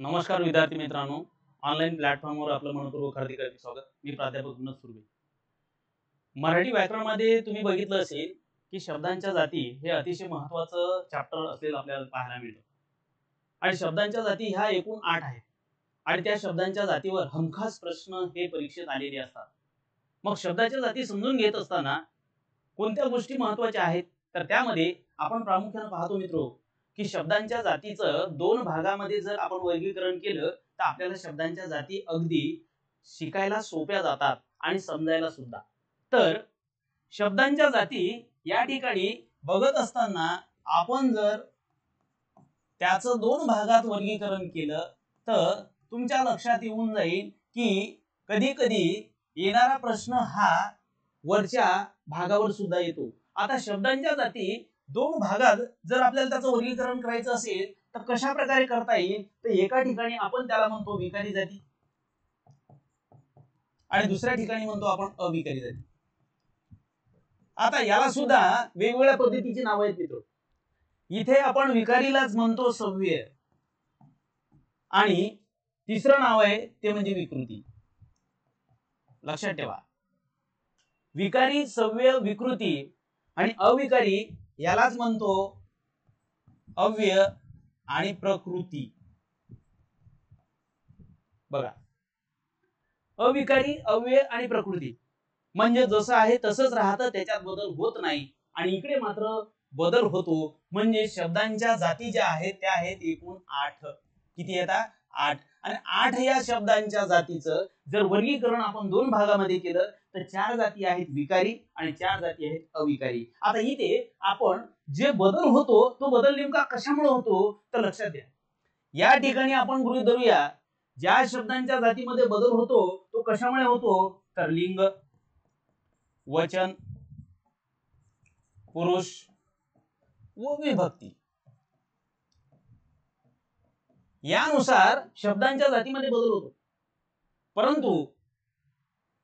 नमस्कार विद्यार्थी मित्रांनो, ऑनलाईन प्लॅटफॉर्मवर आपलं मनपूर्वक हार्दिक स्वागत। मी प्राध्यापक विनोद सुर्वे। मराठी व्याकरणामध्ये तुम्ही बघितलं असेल की शब्दांच्या जाती हे अतिशय महत्त्वाचं चॅप्टर असलेलं आपल्याला पाहायला मिळतं। आणि शब्दांच्या जाती ह्या एकूण 8 आहेत आणि त्या शब्दांच्या जातीवर हमखास प्रश्न हे परीक्षेत आलेले असतात। मग शब्दाच्या जाती समजून घेत असताना कोणत्या गोष्टी महत्त्वाच्या आहेत तर त्यामध्ये आपण प्रामुख्याने पाहतो मित्रो की शब्दांच्या जातीचं 2 भागामध्ये जर आपण वर्गीकरण केलं तर आपल्याला शब्दांच्या जाती अगदी शिकायला सोप्या जातात आणि समजायला सुद्धा। तर शब्दांच्या जाती या ठिकाणी बघत असताना आपण जर त्याचं 2 भागात वर्गीकरण केलं तर तुमच्या लक्षात येऊन जाईल की कधी कधी येणारा प्रश्न हा वरच्या भागावर सुद्धा येतो। आता शब्दांच्या जाती 2 भागात जर आपल्याला त्याचं वर्गीकरण करायचं असेल तर कशा प्रकारे करता येईल तर एका ठिकाणी आपण त्याला म्हणतो विकारी जाती आणि दुसऱ्या ठिकाणी म्हणतो आपण अविकारी जाती। आता याला सुद्धा वेगवेगळ्या पद्धतीची नावे आहेत मित्र। इथे आपण विकारीलाच म्हणतो सव्य आणि तिसरं नाव आहे ते म्हणजे विकृती। लक्षात ठेवा, विकारी, सव्य, विकृती आणि अविकारी यालाच म्हणतो अव्यय आणि प्रकृती। बघा, अविकारी, अव्यय आणि प्रकृती म्हणजे जसं आहे तसंच राहतं, त्याच्यात बदल होत नाही। आणि इकडे मात्र बदल होतो, म्हणजे शब्दांच्या जाती ज्या आहेत त्या आहेत एकूण 8। किती येतात? 8। आणि 8 या शब्दांच्या जातीचं जर वर्गीकरण आपण 2 भागामध्ये केलं तर 4 जाती आहेत विकारी आणि 4 जाती आहेत अविकारी। आता इथे आपण जे बदल होतो तो बदल नेमका कशामुळे होतो तर लक्षात द्या। या ठिकाणी आपण गृहीत धरूया ज्या शब्दांच्या जातीमध्ये बदल होतो तो कशामुळे होतो तर लिंग, वचन, पुरुष व विभक्ती यानुसार शब्दांच्या जातीमध्ये बदल होतो। परंतु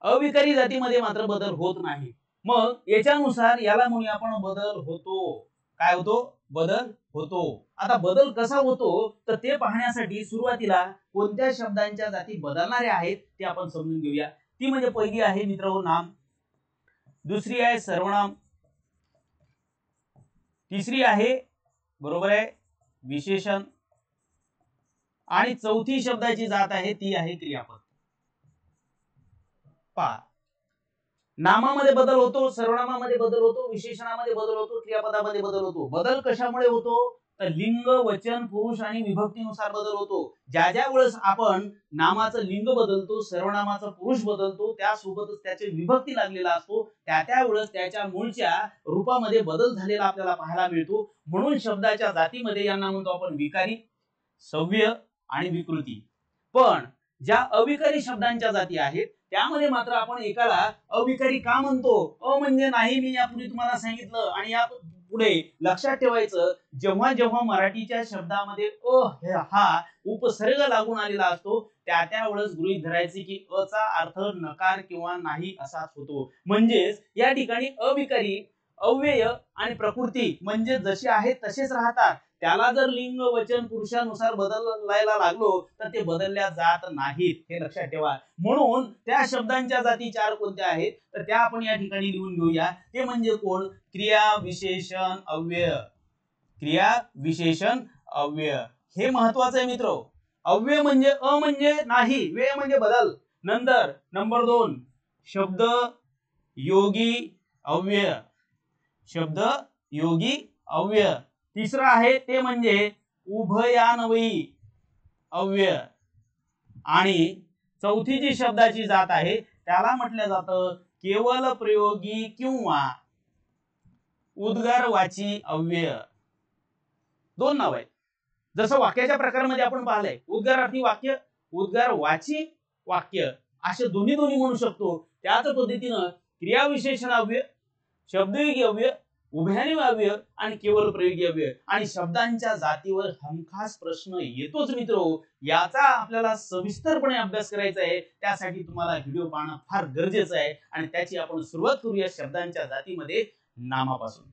अविकारी जातीमध्ये मात्र बदल होत नाही। मग याच्यानुसार याला म्हणूया आपण बदल होतो। काय होतो? बदल होतो। आता बदल कसा होतो तर ते पाहण्यासाठी सुरुवातीला कोणत्या शब्दांच्या जाती बदलणाऱ्या आहेत ते आपण समजून घेऊया। ती म्हणजे पहिली आहे मित्रांनो नाम, दुसरी आहे सर्वनाम, तिसरी आहे बरोबर आहे विशेषण आणि चौथी शब्दाची जात आहे ती आहे क्रियापद। पहा, नामामध्ये बदल होतो, सर्वनामामध्ये बदल होतो, विशेषणामध्ये बदल होतो, क्रियापदामध्ये बदल होतो। बदल कशामुळे होतो तर लिंग, वचन, पुरुष आणि विभक्तीनुसार बदल होतो। ज्या ज्या वेळेस आपण नामाचं लिंग बदलतो, सर्वनामाचं पुरुष बदलतो, त्यासोबतच त्याची विभक्ती लागलेला असतो, त्या वेळेस त्याच्या मूळच्या रूपामध्ये बदल झालेला आपल्याला पाहायला मिळतो। म्हणून शब्दाच्या जातीमध्ये यांना म्हणतो आपण विकारी, सव्य आणि विकृती। पण ज्या अविकारी शब्दांच्या जाती आहेत त्यामध्ये मात्र आपण एकाला अविकारी का म्हणतो? अ म्हणजे नाही, मी यापूर्वी तुम्हाला सांगितलं। आणि या पुढे लक्षात ठेवायचं, जेव्हा जेव्हा मराठीच्या शब्दामध्ये अ हा उपसर्ग लागून आलेला असतो त्या वेळेस गृहीत धरायचे की अ चा अर्थ नकार किंवा नाही असाच होतो। म्हणजेच या ठिकाणी अविकारी, अव्यय आणि प्रकृती म्हणजे जसे आहेत तसेच राहतात। त्याला जर लिंग, वचन, पुरुषानुसार बदलायला लागलो तर ते बदलल्या जात नाहीत, हे लक्षात ठेवा। म्हणून त्या शब्दांच्या जाती 4 कोणत्या आहेत तर त्या आपण या ठिकाणी लिहून घेऊया। ते म्हणजे कोण? क्रिया, विशेषण, अव्यय। क्रिया, विशेषण, अव्यय हे महत्वाचं आहे मित्र। अव्यय म्हणजे अ म्हणजे नाही, व्यय म्हणजे बदल। नंतर नंबर 2 शब्द योगी अव्यय, शब्द योगी अव्यय। तिसरं आहे ते म्हणजे उभयान्वयी अव्यय। आणि चौथी जी शब्दाची जात आहे त्याला म्हटलं जातं केवल प्रयोगी किंवा उद्गारवाची अव्यय। 2 नाव आहेत। जसं वाक्याच्या प्रकारामध्ये आपण पाहिलंय उद्गारार्थी वाक्य, उद्गारवाची वाक्य असे दोन्ही म्हणू शकतो। त्याच पद्धतीनं क्रिया विशेषण अव्यय, शब्दयोगी अव्यय, उभयान्वयी अव्यय आणि केवल प्रयोगी अव्यय। आणि शब्दांच्या जातीवर हमखास प्रश्न येतोच मित्रो। याचा आपल्याला सविस्तरपणे अभ्यास करायचा आहे, त्यासाठी तुम्हाला व्हिडिओ पाहणं फार गरजेचं आहे। आणि त्याची आपण सुरुवात करूया शब्दांच्या जातीमध्ये नामापासून।